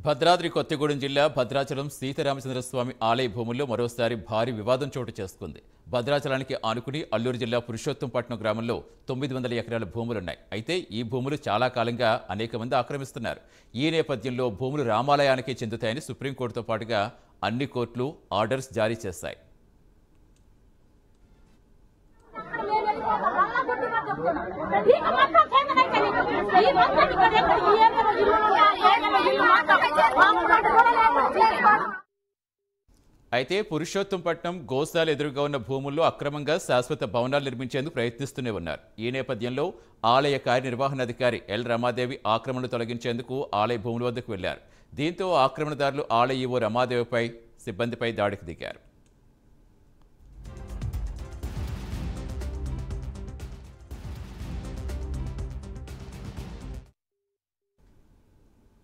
భద్రాద్రి కొత్తగూడెం జిల్లా భద్రాచలం సీతారామచంద్రస్వామి ఆలయ భూముల్లో మరోసారి భారీ వివాదం చోటు చేసుకుంది. భద్రాచలానికి ఆనుకుని అల్లూరు జిల్లా పురుషోత్తంపట్నం గ్రామంలో 900 ఎకరాల భూములున్నాయి. అయితే ఈ భూములు చాలా కాలంగా అనేక మంది ఆక్రమిస్తున్నారు. ఈ నేపథ్యంలో భూములు రామాలయానికి చెందుతాయని సుప్రీంకోర్టుతో పాటుగా అన్ని కోర్టులు ఆర్డర్స్ జారీ చేశాయి. అయితే పురుషోత్తంపట్నం గోశాల ఎదురుగా ఉన్న భూముల్లో అక్రమంగా శాశ్వత భవనాలు నిర్మించేందుకు ప్రయత్నిస్తూనే ఉన్నారు. ఈ నేపథ్యంలో ఆలయ కార్యనిర్వహణాధికారి ఎల్ రమాదేవి ఆక్రమణను తొలగించేందుకు ఆలయ భూముల వద్దకు వెళ్లారు. దీంతో ఆక్రమణదారులు ఆలయ ఈవో రమాదేవిపై సిబ్బందిపై దాడికి దిగారు.